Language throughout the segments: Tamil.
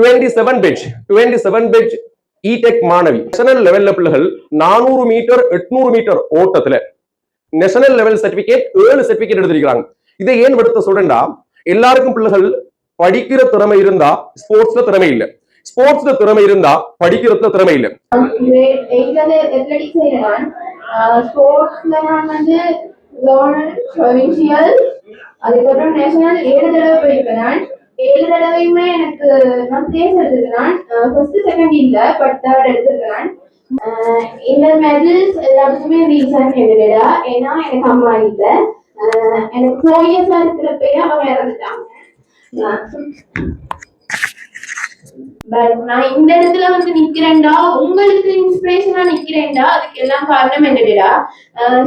27 பேஜ் இடெக் மாணவி நேஷனல் லெவல்ல பிள்ளைகள் 400 மீட்டர் 800 மீட்டர் ஓட்டத்துல நேஷனல் லெவல் சர்டிபிகேட் 7 சர்டிபிகேட் எடுத்திருக்காங்க. இதை ஏன் எடுத்து சொல்றேன்டா, எல்லாருக்கும் பிள்ளைகள் படிக்கிற திறமை இருந்தா ஸ்போர்ட்ஸ்ல திறமை இல்ல, ஸ்போர்ட்ஸ்ல திறமை இருந்தா படிக்கிறதுல திறமை இல்ல. ஸ்போர்ட்ஸ்ல நான் வந்து ப்ரொவின்சியல் அதுக்கப்புறம் நேஷனல் 7 தடவை போயிருக்கேன். 7 தடவையுமே எனக்கு நான் பிளேஸ் எடுத்திருக்கேன். ஃபர்ஸ்ட் செகண்ட் இல்ல, பட் தேர்ட் எடுத்திருக்கேன். இந்த மெடல்ஸ் எல்லாத்துக்குமே ரீசன் என்னடா, ஏன்னா எனக்கு அம்மா இல்ல. எனக்கு 4 இயர்ஸா இருக்கிறப்பயே அவங்க இறந்துட்டாங்க. பட் நான் இந்த இடத்துல வந்து நிக்கிறேன்டா, உங்களுக்கு இன்ஸ்பிரேஷனா நிக்கிறேன்டா, அதுக்கு எல்லாம் காரணம் என்னடா.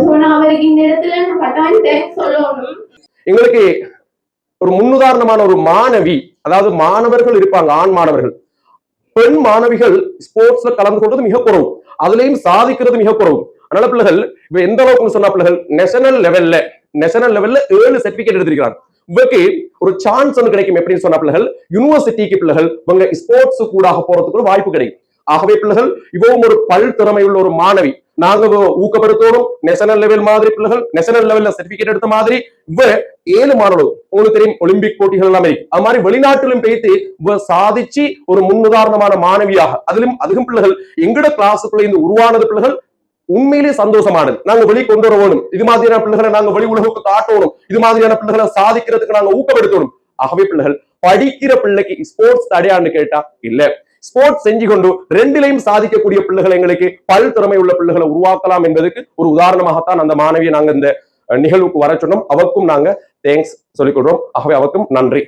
சோ நான் அவருக்கு இந்த இடத்துல நான் கட்டாயம் தேங்க்ஸ் சொல்லணும். எங்களுக்கு ஒரு முன்னுதாரணமான ஒரு மாணவி, அதாவது மாணவர்கள் இருப்பாங்க, ஆண் மாணவர்கள், பெண் மாணவிகள் ஸ்போர்ட்ஸ்ல கலந்து கொள்வது மிக குறவு, அதுலயும் சாதிக்கிறது மிக குறவு. அதனால பிள்ளைகள் இப்ப எந்த அளவுக்கு சொன்ன பிள்ளைகள் நேஷனல் லெவல்ல 7 சர்டிபிகேட் எடுத்திருக்கிறாங்க. இவருக்கு ஒரு சான்ஸ் ஒன்று கிடைக்கும். எப்படின்னு சொன்ன பிள்ளைகள் யூனிவர்சிட்டிக்கு பிள்ளைகள் இவங்க ஸ்போர்ட்ஸ் கூட போறதுக்கு ஒரு வாய்ப்பு கிடைக்கும். ஆகவே பிள்ளைகள் இவவும் ஒரு பல் திறமை உள்ள ஒரு மாணவி, நாங்க ஊக்கப்படுத்தோடும். நேஷனல் லெவல் மாதிரி பிள்ளைகள் நேஷனல் லெவல்ல சர்டிபிகேட் எடுத்த மாதிரி இவ 7 மாணவர்கள், உங்களுக்கு தெரியும் ஒலிம்பிக் போட்டிகள் எல்லாம் இருக்கு, அது மாதிரி வெளிநாட்டிலும் பேசி இவ சாதிச்சு ஒரு முன்னுதாரணமான மாணவியாக, அதிலும் பிள்ளைகள் எங்கட கிளாஸுக்குள்ள இந்த உருவானது பிள்ளைகள் உண்மையிலேயே சந்தோஷமானது. நாங்க வெளியே கொண்டு வரணும், இது மாதிரியான பிள்ளைகளை நாங்க வெளி உலகுக்கு காட்டணும், இது மாதிரியான பிள்ளைகளை சாதிக்கிறதுக்கு நாங்க ஊக்கப்படுத்தணும். ஆகவே பிள்ளைகள் படிக்கிற பிள்ளைக்கு ஸ்போர்ட்ஸ் தடையான்னு கேட்டா இல்ல, ஸ்போர்ட்ஸ் செஞ்சு கொண்டு ரெண்டிலையும் சாதிக்கக்கூடிய பிள்ளைகள் எங்களுக்கு பல் திறமை உள்ள பிள்ளைகளை உருவாக்கலாம் என்பதற்கு ஒரு உதாரணமாகத்தான் அந்த மாணவியை நாங்க இந்த நிகழ்வுக்கு வர சொன்னோம். அவருக்கும் நாங்க தேங்க்ஸ் சொல்லிக் கொள்றோம். ஆகவே அவருக்கும் நன்றி.